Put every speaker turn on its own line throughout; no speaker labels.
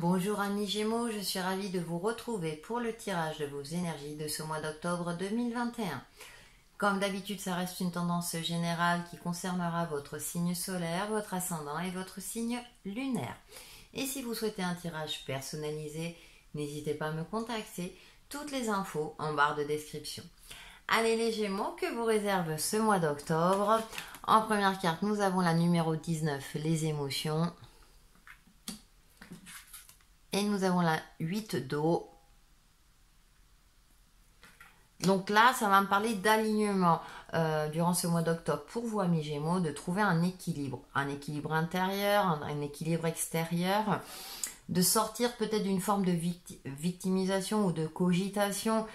Bonjour amis Gémeaux, je suis ravie de vous retrouver pour le tirage de vos énergies de ce mois d'octobre 2021. Comme d'habitude, ça reste une tendance générale qui concernera votre signe solaire, votre ascendant et votre signe lunaire. Et si vous souhaitez un tirage personnalisé, n'hésitez pas à me contacter. Toutes les infos en barre de description. Allez les Gémeaux, que vous réserve ce mois d'octobre? En première carte, nous avons la numéro 19, les émotions. Et nous avons la 8 d'eau. Donc là, ça va me parler d'alignement durant ce mois d'octobre pour vous, amis Gémeaux, de trouver un équilibre intérieur, un équilibre extérieur, de sortir peut-être d'une forme de victimisation ou de cogitation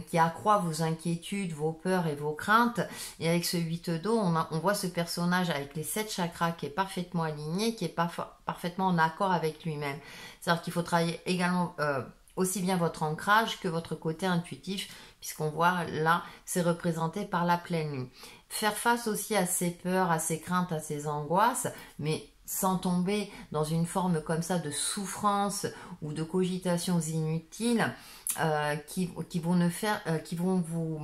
qui accroît vos inquiétudes, vos peurs et vos craintes. Et avec ce 8 d'eau, on voit ce personnage avec les 7 chakras qui est parfaitement aligné, qui est parfaitement en accord avec lui-même. C'est-à-dire qu'il faut travailler également aussi bien votre ancrage que votre côté intuitif, puisqu'on voit là, c'est représenté par la pleine lune. Faire face aussi à ses peurs, à ses craintes, à ses angoisses, mais sans tomber dans une forme comme ça de souffrance ou de cogitations inutiles qui vont vous,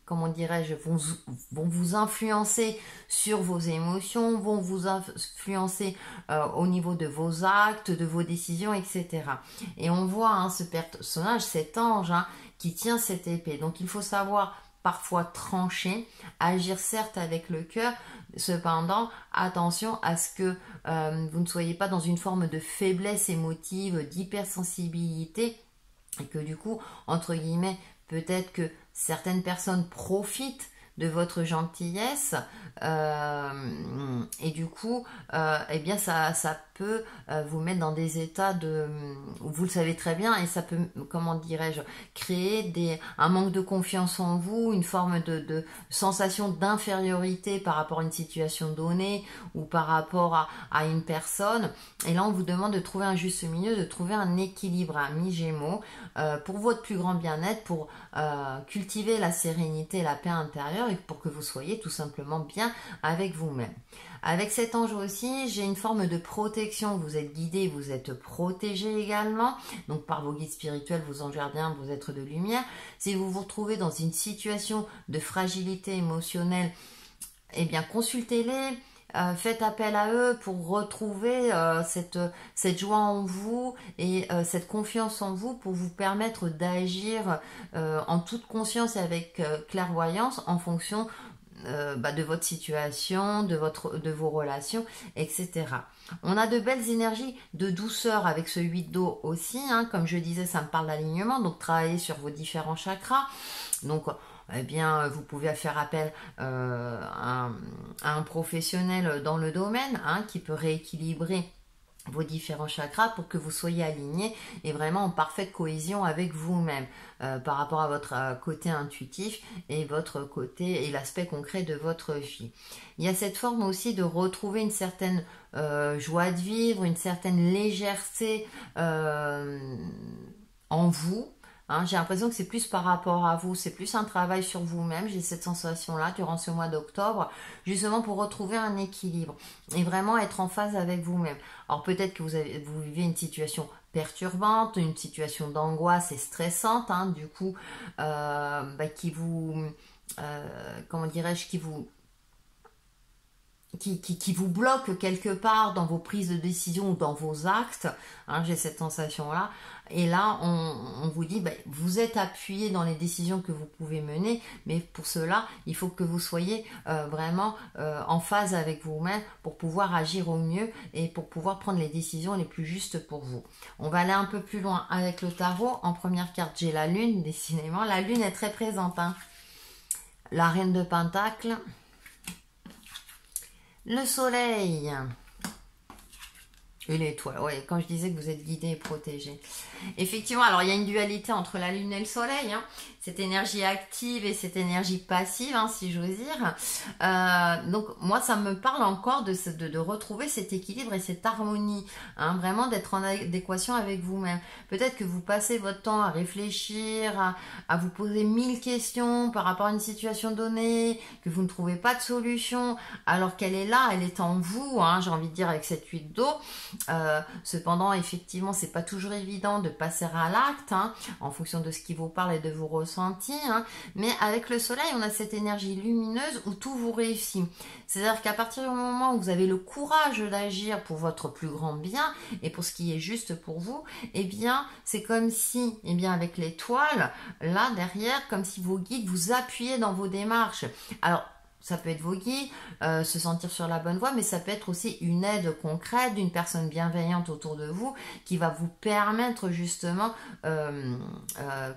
comment dirais-je, vont vous influencer sur vos émotions, vont vous influencer au niveau de vos actes, de vos décisions, etc. Et on voit ce personnage, cet ange qui tient cette épée. Donc il faut savoir parfois trancher, agir certes avec le cœur, cependant attention à ce que vous ne soyez pas dans une forme de faiblesse émotive, d'hypersensibilité, et que du coup, entre guillemets, peut-être que certaines personnes profitent de votre gentillesse et du coup eh bien ça peut vous mettre dans des états de, vous le savez très bien, et ça peut, comment dirais-je, créer un manque de confiance en vous, une forme de sensation d'infériorité par rapport à une situation donnée ou par rapport à une personne. Et là on vous demande de trouver un juste milieu, de trouver un équilibre, amis Gémeaux, pour votre plus grand bien-être, pour cultiver la sérénité et la paix intérieure, et pour que vous soyez tout simplement bien avec vous-même. Avec cet ange aussi, j'ai une forme de protection. Vous êtes guidé, vous êtes protégé également, donc par vos guides spirituels, vos anges gardiens, vos êtres de lumière. Si vous vous retrouvez dans une situation de fragilité émotionnelle, eh bien consultez-les. Faites appel à eux pour retrouver cette joie en vous et cette confiance en vous, pour vous permettre d'agir en toute conscience et avec clairvoyance en fonction de votre situation, de vos relations, etc. On a de belles énergies de douceur avec ce 8 d'eau aussi, comme je disais, ça me parle d'alignement, donc travailler sur vos différents chakras. Donc eh bien, vous pouvez faire appel à un professionnel dans le domaine qui peut rééquilibrer vos différents chakras pour que vous soyez alignés et vraiment en parfaite cohésion avec vous-même par rapport à votre côté intuitif et votre côté et l'aspect concret de votre vie. Il y a cette forme aussi de retrouver une certaine joie de vivre, une certaine légèreté en vous. J'ai l'impression que c'est plus par rapport à vous, c'est plus un travail sur vous-même. J'ai cette sensation-là durant ce mois d'octobre, justement pour retrouver un équilibre et vraiment être en phase avec vous-même. Alors peut-être que vous vivez une situation perturbante, une situation d'angoisse et stressante, du coup, qui vous, comment dirais-je, qui vous bloque quelque part dans vos prises de décision ou dans vos actes. J'ai cette sensation-là. Et là, on vous dit, vous êtes appuyé dans les décisions que vous pouvez mener, mais pour cela, il faut que vous soyez vraiment en phase avec vous-même pour pouvoir agir au mieux et pour pouvoir prendre les décisions les plus justes pour vous. On va aller un peu plus loin avec le tarot. En première carte, j'ai la lune, décidément. La lune est très présente. La reine de Pentacles. Le soleil et l'étoile. Ouais, quand je disais que vous êtes guidé et protégé. Effectivement, alors il y a une dualité entre la lune et le soleil. Cette énergie active et cette énergie passive, si j'ose dire. Donc moi, ça me parle encore de retrouver cet équilibre et cette harmonie. Vraiment d'être en adéquation avec vous-même. Peut-être que vous passez votre temps à réfléchir, à vous poser 1000 questions par rapport à une situation donnée, que vous ne trouvez pas de solution, alors qu'elle est là, elle est en vous, j'ai envie de dire, avec cette 8 d'eau. Cependant, effectivement, c'est pas toujours évident de passer à l'acte, hein, en fonction de ce qui vous parle et de vos ressentis, hein. Mais avec le soleil, on a cette énergie lumineuse où tout vous réussit. C'est-à-dire qu'à partir du moment où vous avez le courage d'agir pour votre plus grand bien et pour ce qui est juste pour vous, eh bien, c'est comme si, eh bien, avec l'étoile, là, derrière, comme si vos guides vous appuyaient dans vos démarches. Alors, ça peut être vos guides, se sentir sur la bonne voie, mais ça peut être aussi une aide concrète d'une personne bienveillante autour de vous qui va vous permettre justement,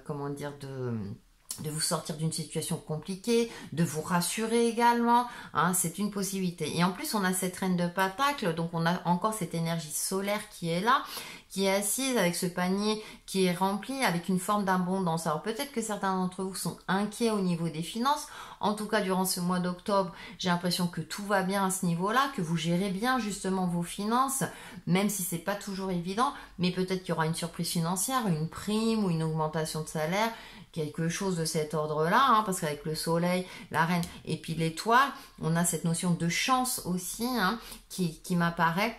comment dire, de vous sortir d'une situation compliquée, de vous rassurer également, hein, c'est une possibilité. Et en plus, on a cette reine de Pentacle, donc on a encore cette énergie solaire qui est là, qui est assise avec ce panier qui est rempli avec une forme d'abondance. Alors peut-être que certains d'entre vous sont inquiets au niveau des finances. En tout cas, durant ce mois d'octobre, j'ai l'impression que tout va bien à ce niveau-là, que vous gérez bien justement vos finances, même si c'est pas toujours évident, mais peut-être qu'il y aura une surprise financière, une prime ou une augmentation de salaire, quelque chose de cet ordre-là, hein, parce qu'avec le soleil, la reine et puis l'étoile, on a cette notion de chance aussi, hein, qui m'apparaît.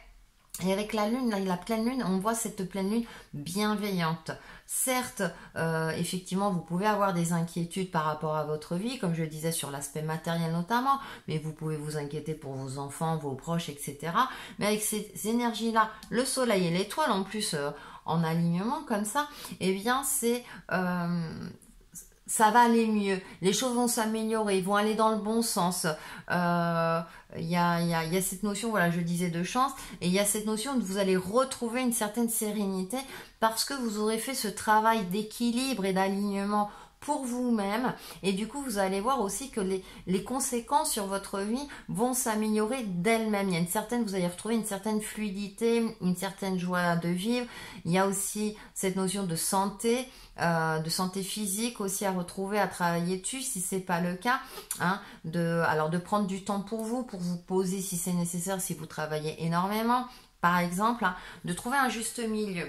Et avec la lune, la pleine lune, on voit cette pleine lune bienveillante. Certes, effectivement, vous pouvez avoir des inquiétudes par rapport à votre vie, comme je le disais, sur l'aspect matériel notamment, mais vous pouvez vous inquiéter pour vos enfants, vos proches, etc. Mais avec ces énergies-là, le soleil et l'étoile, en plus, en alignement comme ça, eh bien, ça va aller mieux, les choses vont s'améliorer, vont aller dans le bon sens. Il y a cette notion, voilà, je disais de chance, et il y a cette notion de vous allez retrouver une certaine sérénité parce que vous aurez fait ce travail d'équilibre et d'alignement pour vous-même, et du coup vous allez voir aussi que les conséquences sur votre vie vont s'améliorer d'elles-mêmes. Il y a vous allez retrouver une certaine fluidité, une certaine joie de vivre. Il y a aussi cette notion de santé physique aussi à retrouver, à travailler dessus si c'est pas le cas, hein, de prendre du temps pour vous poser si c'est nécessaire, si vous travaillez énormément par exemple, hein, de trouver un juste milieu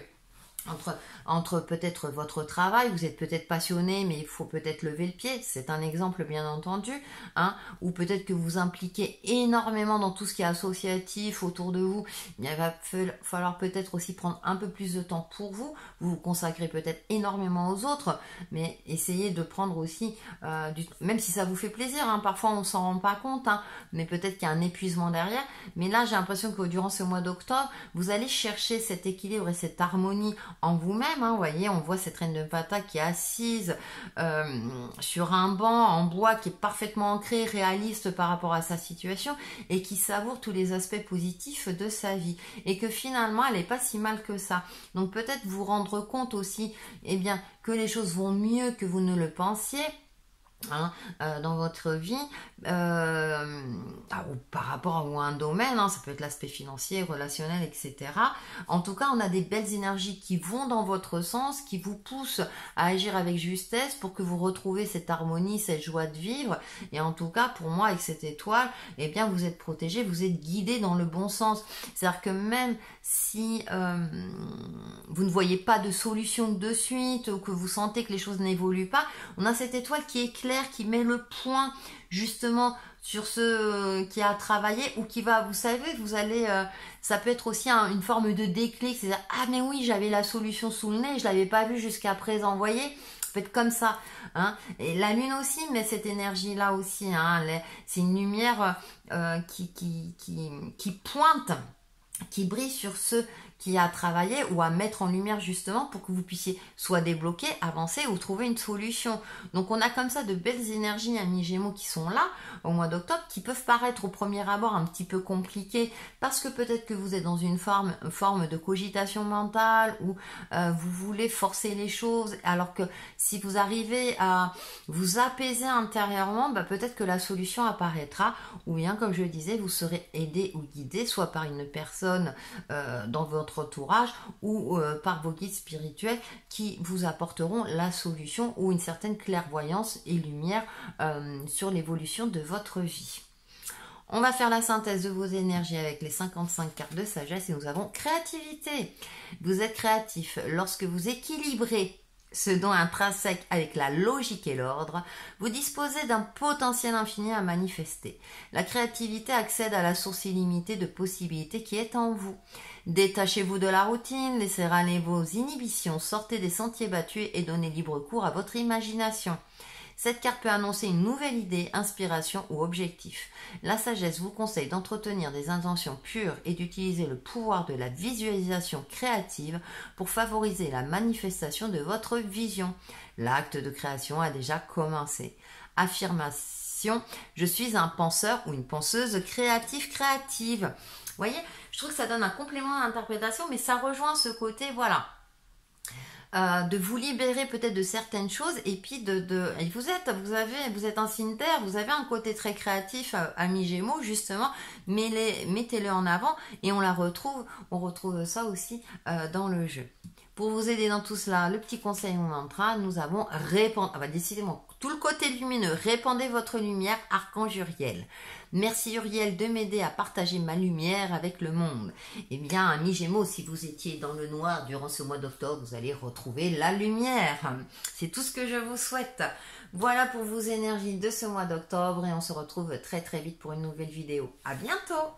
entre peut-être votre travail, vous êtes peut-être passionné, mais il faut peut-être lever le pied, c'est un exemple bien entendu, hein, ou peut-être que vous impliquez énormément dans tout ce qui est associatif autour de vous, il va falloir peut-être aussi prendre un peu plus de temps pour vous, vous vous consacrez peut-être énormément aux autres, mais essayez de prendre aussi, même si ça vous fait plaisir, hein, parfois on s'en rend pas compte, hein, mais peut-être qu'il y a un épuisement derrière, mais là j'ai l'impression que durant ce mois d'octobre, vous allez chercher cet équilibre et cette harmonie en vous-même, hein, vous voyez, on voit cette reine de Pentacle qui est assise sur un banc en bois qui est parfaitement ancré, réaliste par rapport à sa situation et qui savoure tous les aspects positifs de sa vie et que finalement elle n'est pas si mal que ça. Donc peut-être vous rendre compte aussi, eh bien, que les choses vont mieux que vous ne le pensiez. Hein, dans votre vie ou par rapport à un domaine, hein, ça peut être l'aspect financier, relationnel, etc. En tout cas, on a des belles énergies qui vont dans votre sens, qui vous poussent à agir avec justesse pour que vous retrouviez cette harmonie, cette joie de vivre. Et en tout cas, pour moi, avec cette étoile, eh bien, vous êtes protégé, vous êtes guidé dans le bon sens. C'est-à-dire que même si vous ne voyez pas de solution de suite ou que vous sentez que les choses n'évoluent pas, on a cette étoile qui éclaire, qui met le point justement sur ce qui a travaillé ou qui va, vous savez, vous allez, ça peut être aussi une forme de déclic, c'est-à-dire ah mais oui, j'avais la solution sous le nez, je l'avais pas vue jusqu'à présent, vous voyez, ça peut être comme ça, hein. Et la lune aussi, mais cette énergie là aussi, hein, c'est une lumière qui pointe, qui brille sur ceux qui a travaillé ou à mettre en lumière justement pour que vous puissiez soit débloquer, avancer ou trouver une solution. Donc on a comme ça de belles énergies amis Gémeaux qui sont là au mois d'octobre, qui peuvent paraître au premier abord un petit peu compliquées parce que peut-être que vous êtes dans une forme de cogitation mentale ou vous voulez forcer les choses, alors que si vous arrivez à vous apaiser intérieurement, bah, peut-être que la solution apparaîtra, ou bien comme je le disais, vous serez aidé ou guidé soit par une personne dans votre entourage ou par vos guides spirituels qui vous apporteront la solution ou une certaine clairvoyance et lumière sur l'évolution de votre vie. On va faire la synthèse de vos énergies avec les 55 cartes de sagesse et nous avons créativité. Vous êtes créatif lorsque vous équilibrez ce don intrinsèque avec la logique et l'ordre, vous disposez d'un potentiel infini à manifester. La créativité accède à la source illimitée de possibilités qui est en vous. Détachez-vous de la routine, laissez aller vos inhibitions, sortez des sentiers battus et donnez libre cours à votre imagination. Cette carte peut annoncer une nouvelle idée, inspiration ou objectif. La sagesse vous conseille d'entretenir des intentions pures et d'utiliser le pouvoir de la visualisation créative pour favoriser la manifestation de votre vision. L'acte de création a déjà commencé. Affirmation, je suis un penseur ou une penseuse créative. Vous voyez, je trouve que ça donne un complément à l'interprétation, mais ça rejoint ce côté, voilà. De vous libérer peut-être de certaines choses et puis et vous êtes un signe terre, vous avez un côté très créatif, ami Gémeaux justement, mettez-le en avant et on retrouve ça aussi dans le jeu. Pour vous aider dans tout cela, le petit conseil mon mantra, nous avons décidément tout le côté lumineux, répandez votre lumière, archange Uriel. Merci Uriel de m'aider à partager ma lumière avec le monde. Eh bien, amis Gémeaux, si vous étiez dans le noir durant ce mois d'octobre, vous allez retrouver la lumière. C'est tout ce que je vous souhaite. Voilà pour vos énergies de ce mois d'octobre et on se retrouve très très vite pour une nouvelle vidéo. À bientôt!